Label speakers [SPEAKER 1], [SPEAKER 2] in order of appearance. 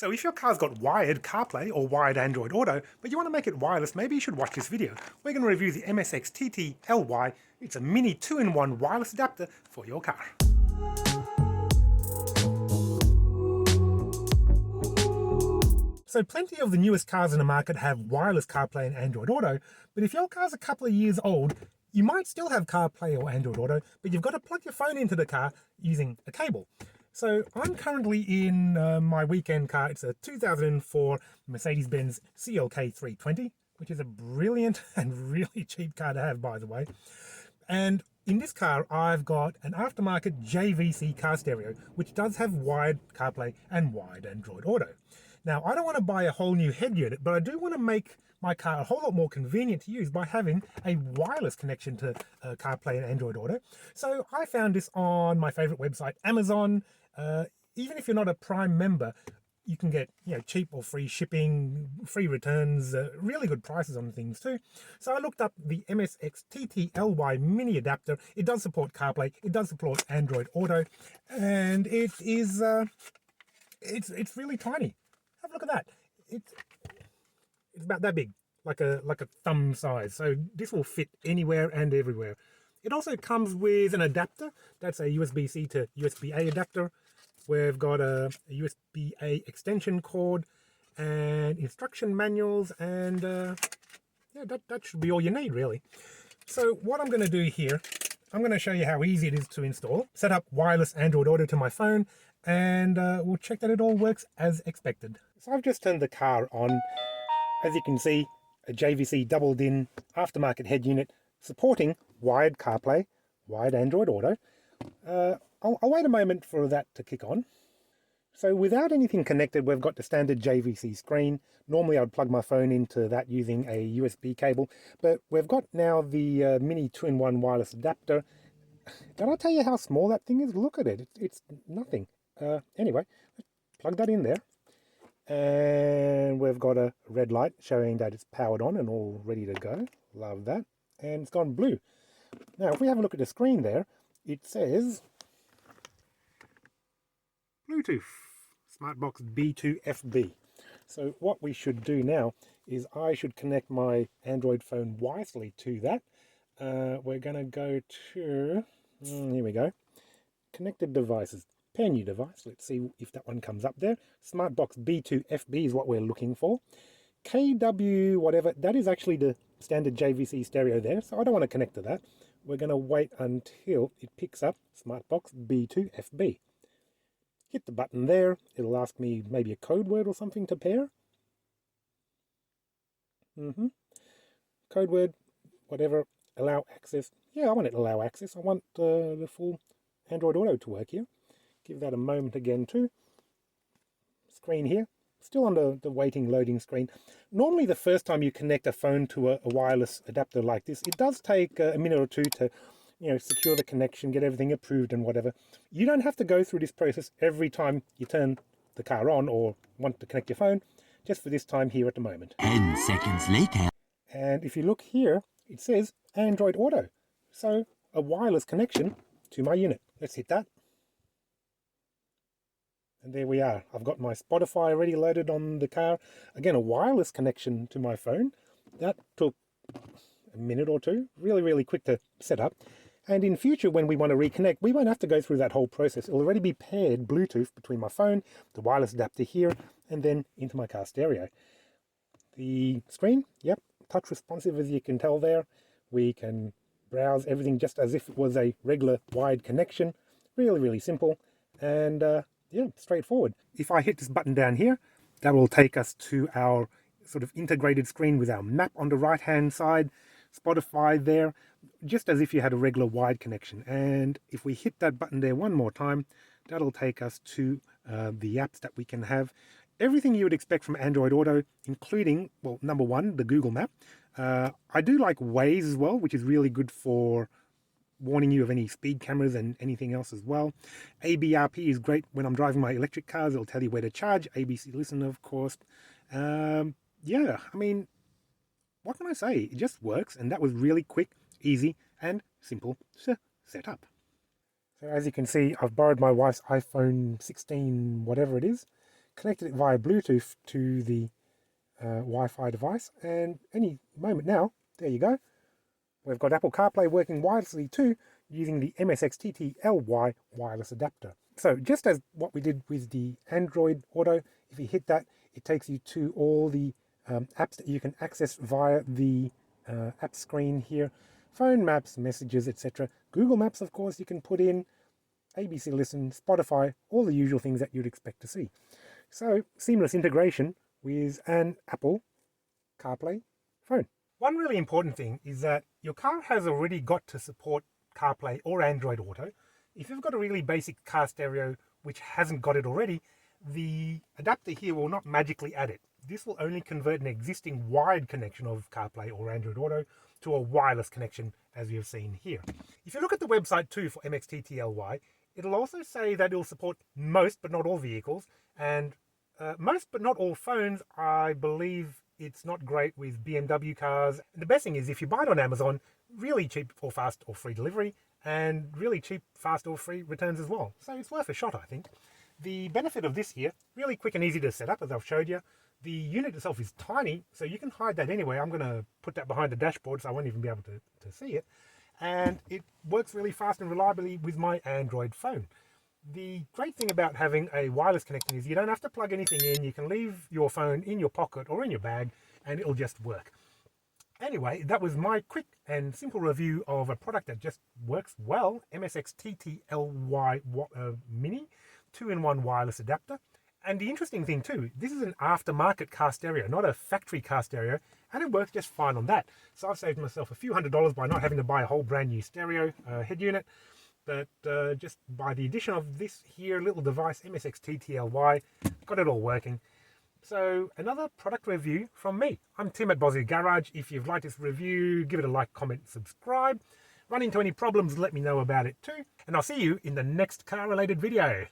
[SPEAKER 1] So if your car's got wired CarPlay or wired Android Auto, but you want to make it wireless, maybe you should watch this video. We're going to review the MSXTTLY. It's a mini 2-in-1 wireless adapter for your car. So plenty of the newest cars in the market have wireless CarPlay and Android Auto, but if your car's a couple of years old, you might still have CarPlay or Android Auto, but you've got to plug your phone into the car using a cable. So I'm currently in my weekend car. It's a 2004 Mercedes-Benz CLK 320, which is a brilliant and really cheap car to have, by the way. And in this car, I've got an aftermarket JVC car stereo, which does have wired CarPlay and wired Android Auto. Now, I don't want to buy a whole new head unit, but I do want to make my car a whole lot more convenient to use by having a wireless connection to CarPlay and Android Auto. So I found this on my favorite website, Amazon. Even if you're not a Prime member, you can get cheap or free shipping, free returns, really good prices on things too. So I looked up the MSXTTLY mini adapter. It does support CarPlay, it does support Android Auto, and it is it's really tiny. Have a look at that. It's about that big, like a thumb size. So this will fit anywhere and everywhere. It also comes with an adapter. That's a USB-C to USB-A adapter. We've got a USB-A extension cord and instruction manuals, and yeah, that should be all you need, really. So what I'm going to do here, I'm going to show you how easy it is to install. Set up wireless Android Auto to my phone, and we'll check that it all works as expected. So I've just turned the car on. As you can see, a JVC double-DIN aftermarket head unit supporting wired CarPlay, wired Android Auto. I'll wait a moment for that to kick on. So without anything connected, we've got the standard JVC screen. Normally I'd plug my phone into that using a USB cable, but we've got now the mini 2-in-1 wireless adapter. Did I tell you how small that thing is? Look at it. It's nothing. Anyway, plug that in there. And we've got a red light showing that it's powered on and all ready to go. Love that. And it's gone blue. Now, if we have a look at the screen there, it says Bluetooth Smartbox B2FB. So what we should do now is I should connect my Android phone wisely to that. We're going to go to, here we go, connected devices. Pair new device. Let's see if that one comes up there. Smartbox B2FB is what we're looking for. KW whatever, that is actually the standard JVC stereo there, so I don't want to connect to that. We're going to wait until it picks up Smartbox B2FB. Hit the button there. It'll ask me maybe a code word or something to pair. Code word, whatever, allow access. Yeah, I want it to allow access. I want the full Android Auto to work here. Give that a moment again too. Screen here, still on the waiting loading screen. Normally the first time you connect a phone to a wireless adapter like this, it does take a minute or two to secure the connection, get everything approved and whatever. You don't have to go through this process every time you turn the car on or want to connect your phone, just for this time here at the moment.
[SPEAKER 2] 10 seconds later.
[SPEAKER 1] And if you look here, it says Android Auto. So a wireless connection to my unit. Let's hit that. And there we are. I've got my Spotify already loaded on the car. Again, a wireless connection to my phone. That took a minute or two. Really, really quick to set up. And in future, when we want to reconnect, we won't have to go through that whole process. It'll already be paired Bluetooth between my phone, the wireless adapter here, and then into my car stereo. The screen, yep, touch responsive as you can tell there. We can browse everything just as if it was a regular wired connection. Really, really simple. And yeah, straightforward. If I hit this button down here, that will take us to our sort of integrated screen with our map on the right hand side, Spotify there, just as if you had a regular wired connection. And if we hit that button there one more time, that'll take us to the apps that we can have. Everything you would expect from Android Auto, including, well, number one, the Google Map. I do like Waze as well, which is really good for warning you of any speed cameras and anything else as well. ABRP is great when I'm driving my electric cars. It'll tell you where to charge. ABC Listen, of course. Yeah, I mean, what can I say? It just works, and that was really quick, easy, and simple to set up. So as you can see, I've borrowed my wife's iPhone 16, whatever it is. connected it via Bluetooth to the Wi-Fi device, and any moment now, there you go. We've got Apple CarPlay working wirelessly too, using the MSXTTLY wireless adapter. So just as what we did with the Android Auto, if you hit that, it takes you to all the apps that you can access via the app screen here. Phone maps, messages, etc. Google Maps, of course, you can put in, ABC Listen, Spotify, all the usual things that you'd expect to see. So seamless integration with an Apple CarPlay phone. One really important thing is that your car has already got to support CarPlay or Android Auto. If you've got a really basic car stereo which hasn't got it already, the adapter here will not magically add it. This will only convert an existing wired connection of CarPlay or Android Auto to a wireless connection, as you've seen here. If you look at the website too for MSXTTLY, it'll also say that it'll support most but not all vehicles, and most but not all phones. I believe it's not great with BMW cars. And the best thing is if you buy it on Amazon, really cheap or fast or free delivery, and really cheap, fast or free returns as well. So it's worth a shot, I think. The benefit of this here, really quick and easy to set up, as I've showed you. The unit itself is tiny, so you can hide that anyway. I'm going to put that behind the dashboard, so I won't even be able to see it. And it works really fast and reliably with my Android phone. The great thing about having a wireless connection is you don't have to plug anything in. You can leave your phone in your pocket or in your bag, and it'll just work. Anyway, that was my quick and simple review of a product that just works well, MSXTTLY Mini 2-in-1 wireless adapter. And the interesting thing too, this is an aftermarket car stereo, not a factory car stereo, and it works just fine on that. So I've saved myself a few $100s by not having to buy a whole brand new stereo head unit, but just by the addition of this here little device, MSXTTLY, got it all working. So another product review from me. I'm Tim at Bosnia Garage. If you've liked this review, give it a like, comment, subscribe. Run into any problems, let me know about it too. And I'll see you in the next car related video.